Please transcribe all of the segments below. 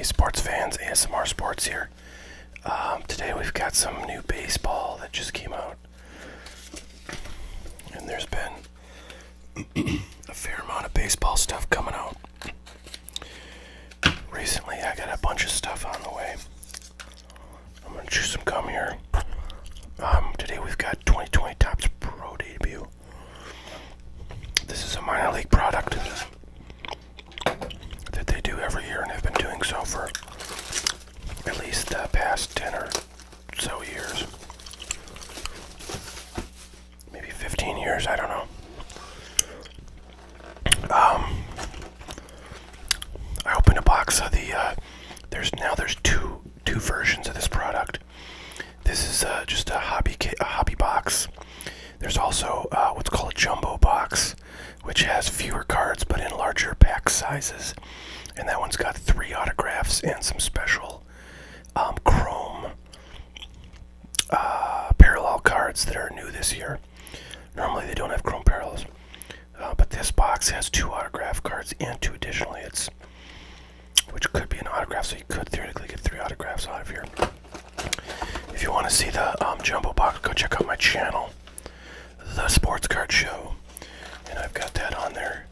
sports fans, ASMR Sports here. Today we've got some new baseball that just came out. And there's been a fair amount of baseball stuff coming out. Recently I got a bunch of stuff on the way. I'm going to chew some gum here. Today we've got 2020 Topps Pro Debut. This is a minor league product that they do every year and have been doing so for at least the past 10 or so years. Maybe 15 years, I don't know. I opened a box of the, there's two versions of this product. This is just a hobby box. There's also what's called a jumbo box, which has fewer cards but in larger pack sizes. And that one's got 3 autographs and some special chrome parallel cards that are new this year. Normally they don't have chrome parallels. But this box has 2 autograph cards and 2 additional hits, which could be an autograph, so you could theoretically get 3 autographs out of here. If you want to see the jumbo box, go check out my channel, The Sports Card Show, and I've got that on there.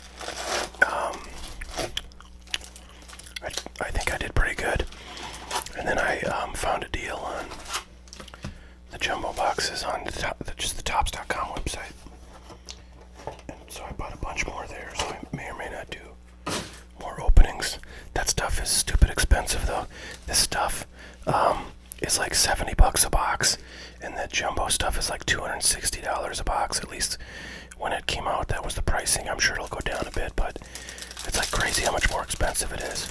I think I did pretty good. And then I found a deal on the jumbo boxes on just the Topps.com website. And so I bought a bunch more there, so I may or may not do more openings. That stuff is stupid expensive though. This stuff is like $70 a box, and that jumbo stuff is like $260 a box. At least when it came out, that was the pricing. I'm sure it'll go down a bit, but it's like crazy how much more expensive it is.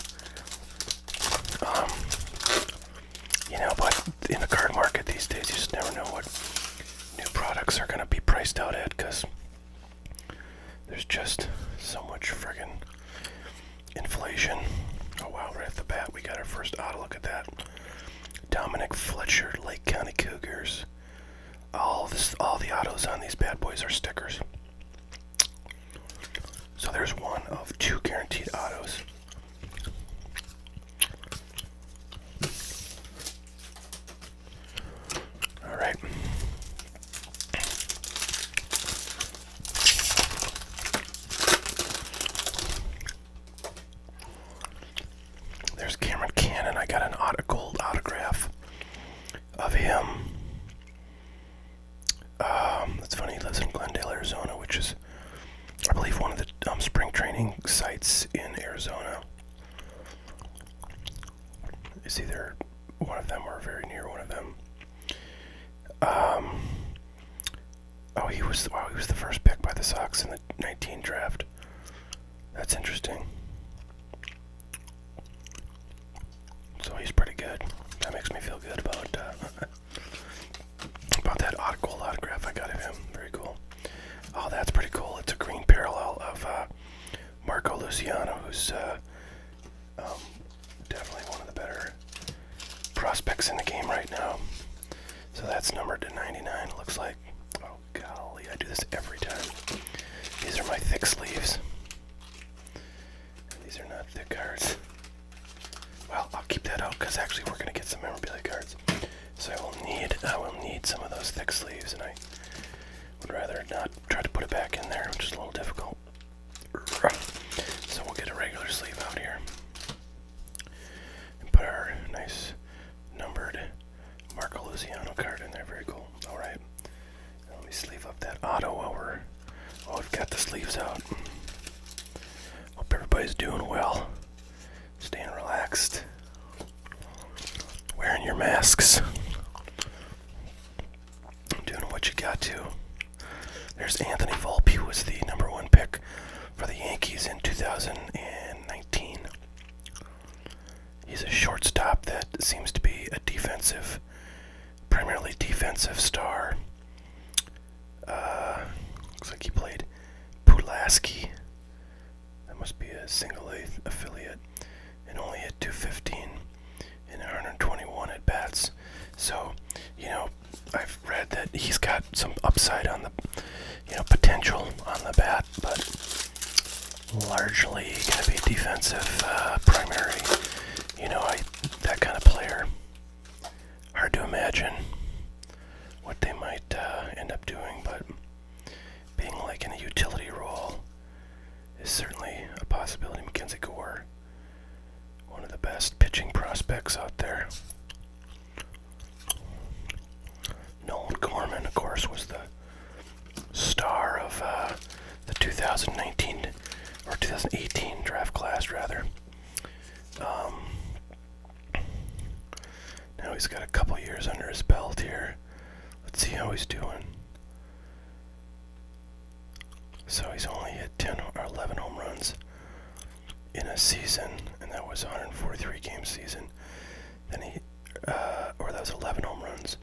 But in the card market these days, you just never know what new products are going to be priced out at, because there's just so much friggin' inflation. Oh wow, right off the bat, we got our first auto. Look at that. Dominic Fletcher, Lake County Cougars. All the autos on these bad boys are stickers. So there's one of 2 guaranteed autos. All right. There's Cameron Cannon. I got an gold autograph of him. That's funny. He lives in Glendale, Arizona, which is, I believe, one of the spring training sites in Arizona. It's either one of them or very near one of them. He was the first pick by the Sox in the 19 draft. That's interesting. So he's pretty good. That makes me feel good about that gold autograph I got of him. Very cool. Oh, that's pretty cool. It's a green parallel of Marco Luciano, who's definitely one of the better prospects in the game right now. So that's numbered to 99, it looks like. Oh golly, I do this every time. These are my thick sleeves. These are not thick cards. Well, I'll keep that out because actually we're going to get some memorabilia cards. So I will need some of those thick sleeves, and I would rather not try to put it back in there, which is a little difficult. So we'll get a regular sleeve out here. And put our nice numbered Marco Luciano card in there. Very cool. Alright. Let me sleeve up that auto while we've got the sleeves out. Hope everybody's doing well. Staying relaxed. Wearing your masks. Doing what you got to. There's Anthony Volpe, who was the #1 pick for the Yankees in 2019. He's a shortstop that seems to be a primarily defensive star. Looks like he played Pulaski. That must be a single A affiliate. And only hit .215 in 121 at bats. So, I've read that he's got some upside on the, potential on the bat, but largely going to be defensive primary. I know, he's got a couple years under his belt here. Let's see how he's doing. So he's only hit 10 or 11 home runs in a season, and that was a 143 game season. Then or that was 11 home runs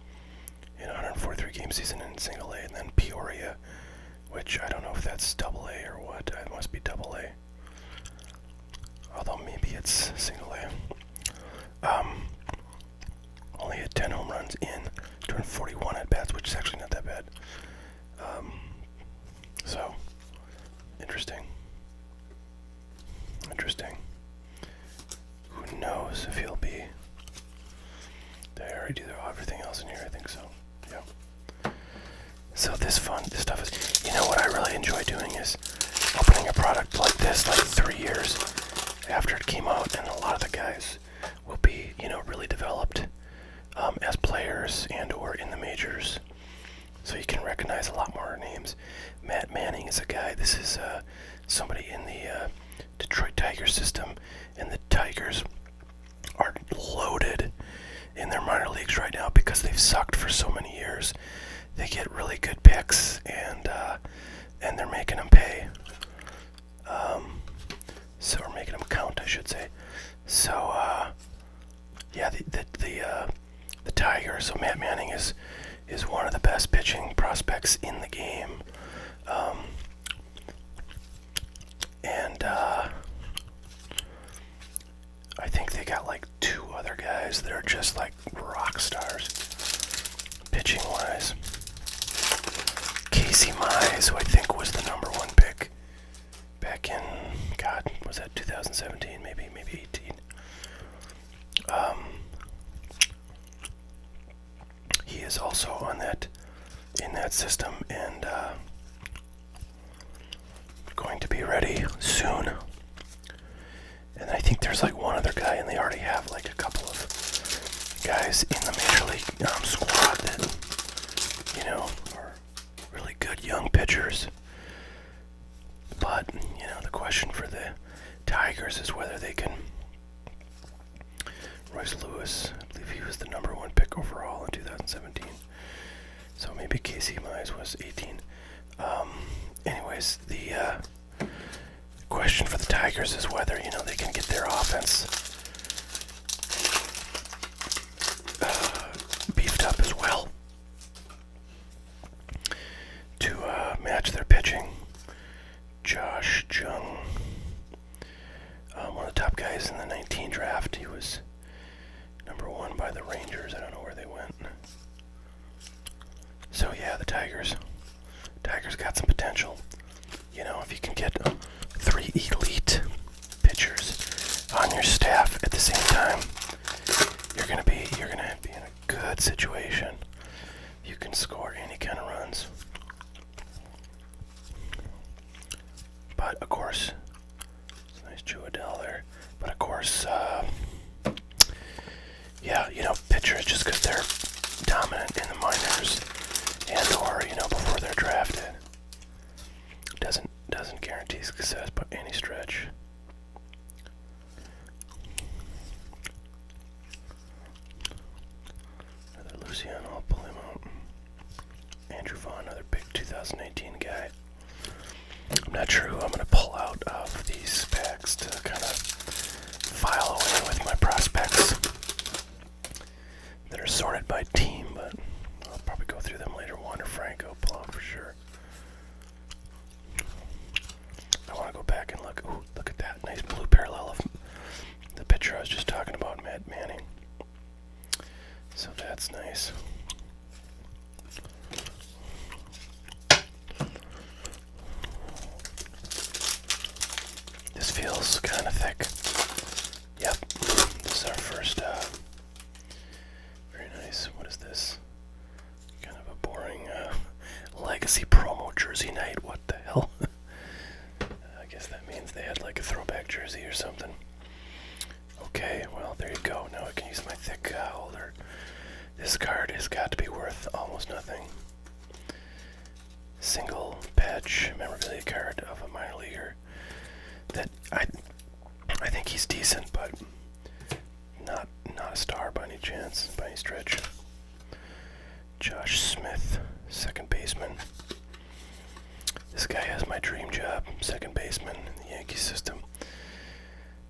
in a 143 game season in single A, and then Peoria, which I don't know if that's double A or what. It must be double A. Although maybe it's single A. Only hit 10 home runs in 241 at bats, which is actually not that bad. So, interesting. Who knows if he'll be. Did I already do everything else in here? I think so. Yeah. So this stuff is, you know what I really enjoy doing is opening a product like this like 3 years after it came out, and a lot of the guys will be, really developed as players and or in the majors. So you can recognize a lot more names. Matt Manning is a guy. This is somebody in the Detroit Tigers system, and the Tigers are loaded in their minor leagues right now because they've sucked for so many years. They get really good picks, and they're making them pay. So we're making them count, I should say. So yeah, the Tigers. So Matt Manning is one of the best pitching prospects in the game, and I think they got like 2 other guys that are just like rock stars, pitching wise. Casey Mize, who I think was the number 1 pick back in, God, was that 2017, maybe 18. He is also in that system, and going to be ready soon. And I think there's like one other guy, and they already have like a couple of guys in the major league squad that are really good young pitchers. But the question for the Tigers is whether they can. Royce Lewis, I believe he was the number 1 pick overall in 2017. So maybe Casey Mize was 18. Anyways, the question for the Tigers is whether they can get their offense beefed up as well to match their pitching. Josh Jung, one of the top guys in the 19 draft. He was number 1 by the Rangers. I don't know where they went. So yeah, the Tigers got some potential. If you can get 3 elite pitchers on your staff at the same time, you're gonna be in a good situation. You can score any kind of runs. But of course, it's a nice Joe Adele there. But of course, pitchers, just because they're dominant in the minors and or before they're drafted, doesn't guarantee success by any stretch. Another Luciano, I'll pull him out. Andrew Vaughn, another big 2018 guy. I'm not sure who I'm going to pull out of these packs to kind of file away with my prospects that are sorted by team, but I'll probably go through them later. Wander Franco, pull out for sure. I want to go back and look. Ooh, look at that nice blue parallel of the picture I was just talking about, Matt Manning. So that's nice. This feels kind of thick. Yep, this is our first, very nice. What is this? Kind of a boring, legacy promo jersey night. What the hell? I guess that means they had like a throwback jersey or something. Okay, well, there you go. Now I can use my thick holder. This card has got to be worth almost nothing. Single patch memorabilia card of a minor leaguer that I think he's decent, but not a star by any chance, by any stretch. Josh Smith, second baseman. This guy has my dream job, second baseman in the Yankee system.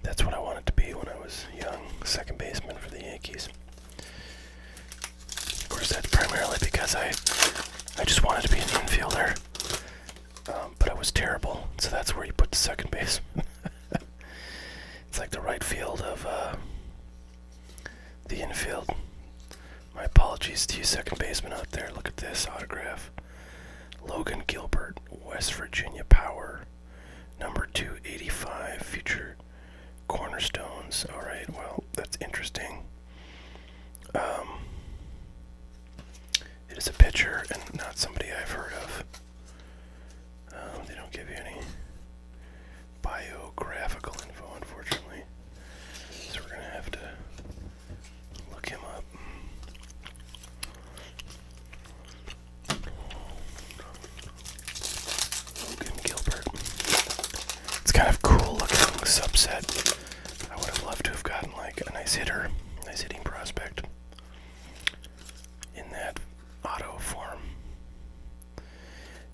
That's what I wanted to be when I was young, second baseman for the Yankees. Of course, that's primarily because I just wanted to be an infielder, but I was terrible, so that's where you put the second baseman. It's like the right field of the infield. My apologies to you second baseman out there. Look at this autograph. Logan Gilbert, West Virginia Power, number 285, future cornerstones. Alright, well, that's interesting. It is a pitcher and not somebody I've heard of. They don't give you any biographical info, unfortunately. So we're going to have to look him up. Logan Gilbert. It's kind of cool looking subset. I would have loved to have gotten like a nice hitter, nice hitting prospect in that auto form.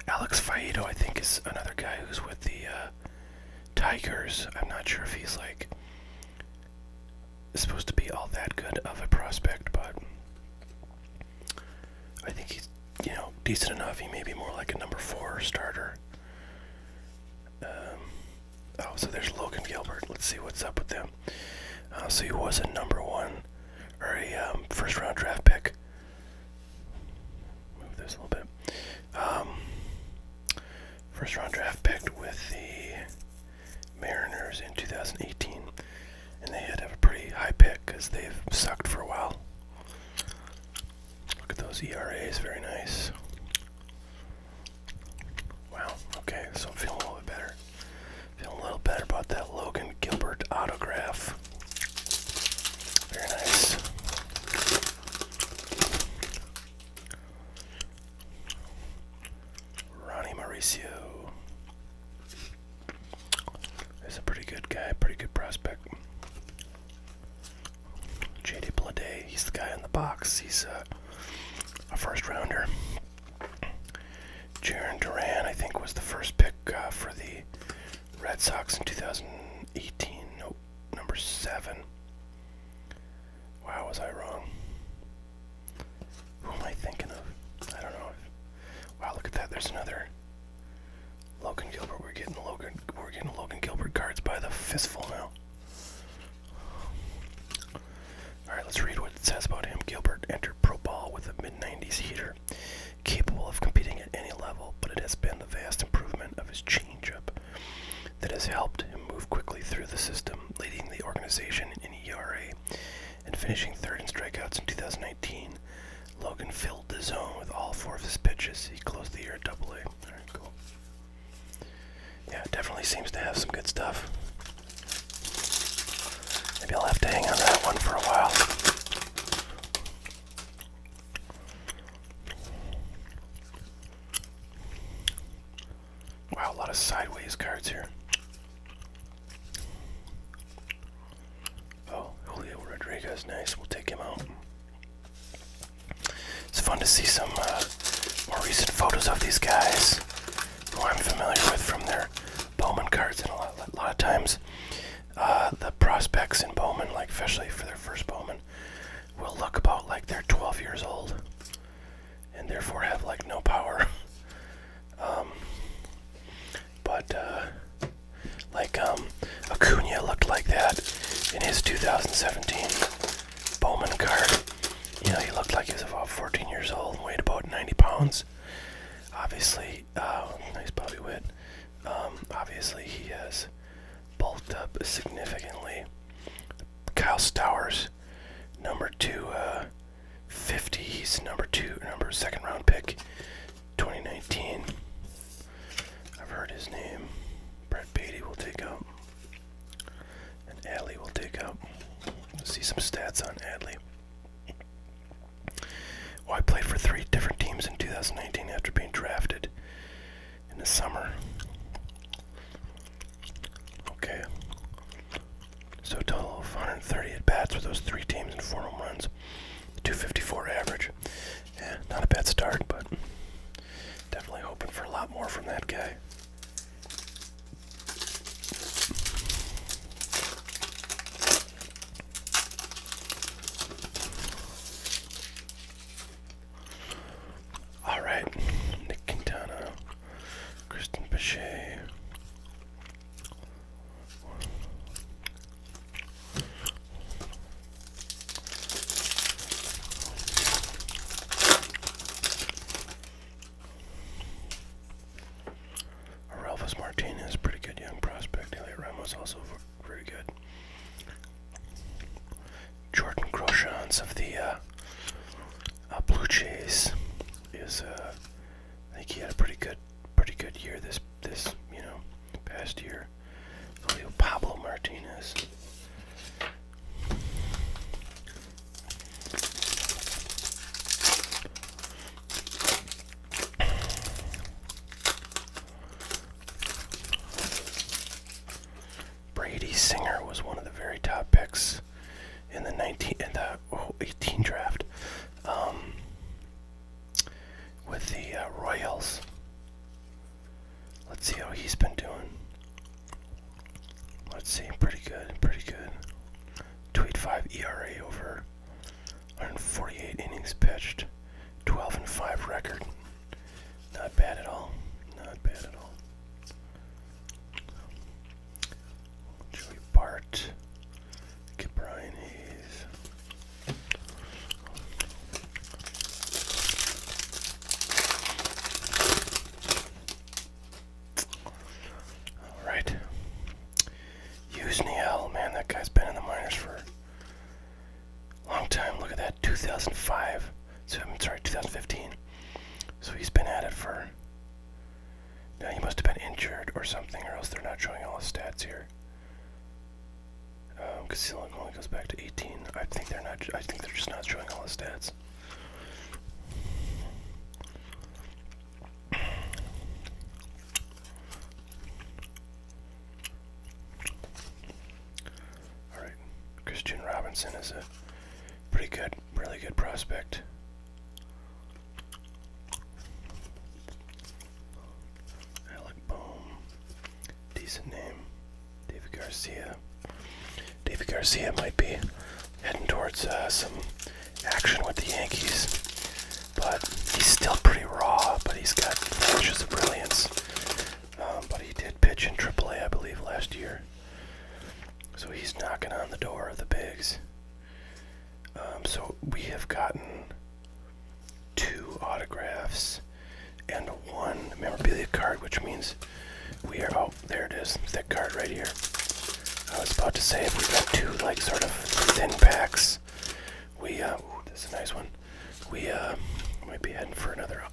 Alex Faedo, I think, is another guy who's with the Tigers. I'm not sure if he's like supposed to be all that good of a prospect, but I think he's, decent enough. He may be more like a number 4 starter. So there's Logan Gilbert. Let's see what's up with them. So he was a number 1 or a first round draft pick. Move this a little bit. First round draft pick with the Mariners in 2018, and they had to have a pretty high pick because they've sucked for a while. Look at those ERAs, very nice. Wow, okay, so I'm feeling a little bit better. Feeling a little better about that Logan Gilbert autograph. Very nice. Ronnie Mauricio. He's a pretty good guy, pretty good prospect. JD Bleday, he's the guy in the box. He's a first rounder. Jarren Duran, I think, was the first pick for the Red Sox in 2018. Nope, number 7. Wow, was I wrong? Who am I thinking of? I don't know. Wow, look at that. There's another Logan Gilbert. We're getting Logan Gilbert cards by the fistful now. Alright, let's read what it says about him. Gilbert entered pro ball with a mid-90s heater, capable of competing at any level, but it has been the vast improvement of his changeup that has helped him move quickly through the system, leading the organization in ERA and finishing 3rd in strikeouts in 2019. Logan filled the zone with all 4 of his pitches. He closed the year at AA. Alright, cool. Yeah, it definitely seems to have some good stuff. Maybe I'll have to hang on that one for a while. Wow, a lot of sideways cards here. Oh, Julio Rodriguez, nice. We'll take him out. It's fun to see some more recent photos of these guys who I'm familiar with from their Bowman cards, and a lot of times the prospects in Bowman, like especially for their first Bowman, will look about like they're 12 years old and therefore have like no power. Acuna looked like that in his 2017 Bowman card. He looked like he was about 14 years old and weighed about 90 pounds. Obviously, nice Bobby Witt. Obviously, he has bulked up significantly. Kyle Stowers, number 250. He's number 2nd round pick, 2019. I've heard his name. Brett Beatty will take out. And Adley will take out. Let's see some stats on Adley. Well, I played for 3 different teams in 2019 after being drafted in the summer. Okay. So a total of 130 at-bats with those 3 teams and 4 home runs. 254 average. Yeah, not a bad start, but definitely hoping for a lot more from that guy. All right, Nick Quintana, Kristen Pache. Elvis Martinez, pretty good young prospect. Elliot Ramos also very good. Jordan Groshans of the Blue Jays is, I think he had a pretty good year this past year. Julio Pablo Martinez. Brady Singer was one of the very top picks in the 18 draft with the Royals. Let's see how he's been doing. Let's see, pretty good. 2.85 ERA over 148 innings pitched, 12-5 record. Not bad at all. Joey Bart, get Brian Hayes. All right. Yusniel, man, that guy's been in the minors for a long time. Look at that, 2005. So, 2015. So he's been at it for. Now he must have been injured or something, or else they're not showing all his stats here. Because he only goes back to 18. I think they're just not showing all his stats. All right, Christian Robinson is a pretty good, really good prospect. Alec Bohm, decent name. David Garcia. David Garcia might be heading towards some action with the Yankees, but he's still pretty raw, but he's got flashes of brilliance. But he did pitch in AAA, I believe, last year, so he's knocking on the door of the bigs. So we have gotten 2 autographs and 1 memorabilia card, which means we are, oh, there it is, that card right here. I was about to say, if we got 2, like, sort of thin packs, we, ooh, this is a nice one. We, might be heading for another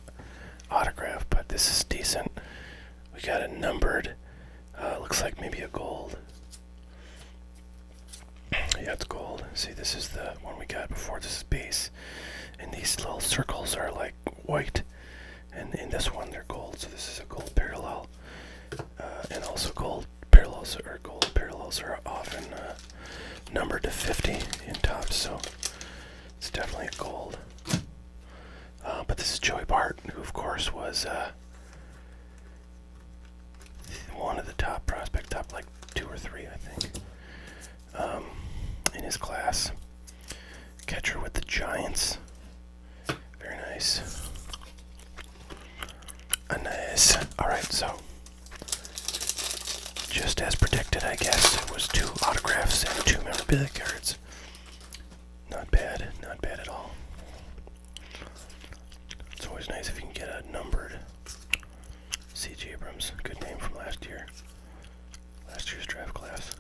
autograph, but this is decent. We got a numbered, looks like maybe a gold. Yeah, it's gold. See, this is the one we got before. This is base. And these little circles are, like, white. And in this one, they're gold, so this is a gold parallel. And also gold parallels are often numbered to 50 in tops, so it's definitely a gold. But this is Joey Bart, who of course was one of the top prospect, top like 2 or 3, I think, in his class. Catcher with the Giants. Very nice. Nice. Alright, so just as predicted, I guess, it was 2 autographs and 2 memorabilia cards. Not bad at all. It's always nice if you can get a numbered. C.J. Abrams, good name from last year's draft class.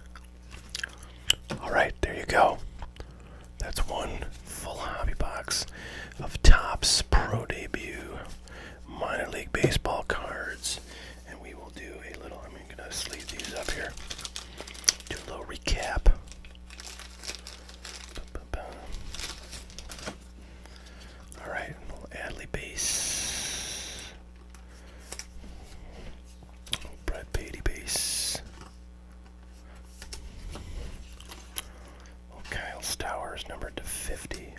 Alright, there you go. That's 1 full hobby box of Topps Pro Debut minor league baseball cards. And we will do a little, I'm going to sleeve these up here, do a little recap. Alright, a little Adley base, Brett Beatty base, Kyle Stowers numbered to 50,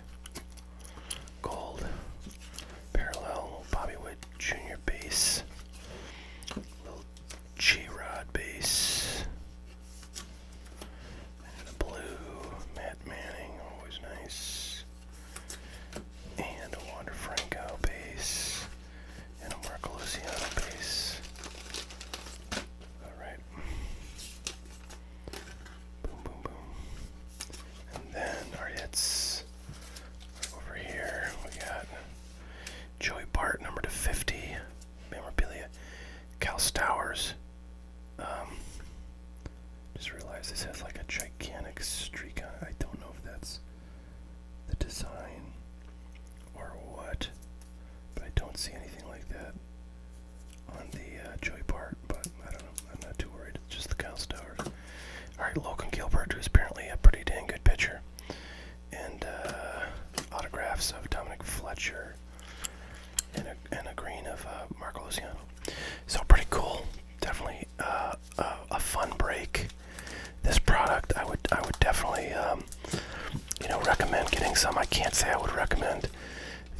getting some. I can't say I would recommend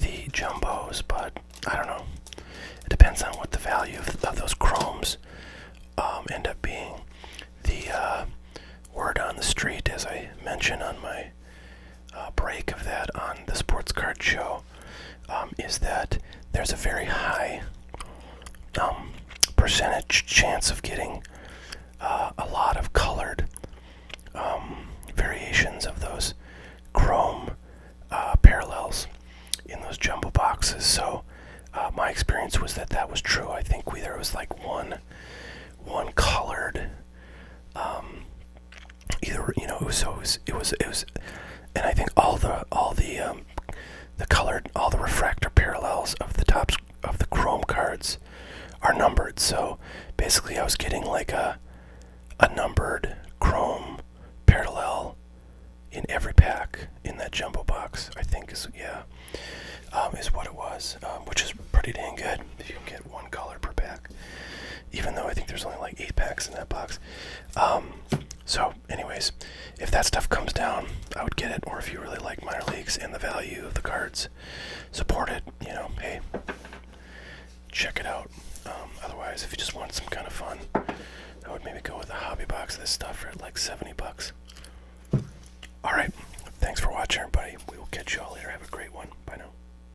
the jumbos, but I don't know. It depends on what the value of those chromes end up being. The word on the street, as I mentioned on my break of that on the Sports Card Show, is that there's a very high percentage chance of getting a lot of colored variations of those chrome parallels in those jumbo boxes. So my experience was that was true. I think there was like one colored, either it was, and I think all the colored, all the refractor parallels of the tops of the chrome cards are numbered. So basically, I was getting like a numbered chrome parallel in every pack in that jumbo box. I think is what it was, which is pretty dang good if you can get one color per pack. Even though I think there's only like 8 packs in that box. So, anyways, if that stuff comes down, I would get it. Or if you really like minor leagues and the value of the cards, support it. Hey, check it out. Otherwise, if you just want some kind of fun, I would maybe go with a hobby box of this stuff for like $70.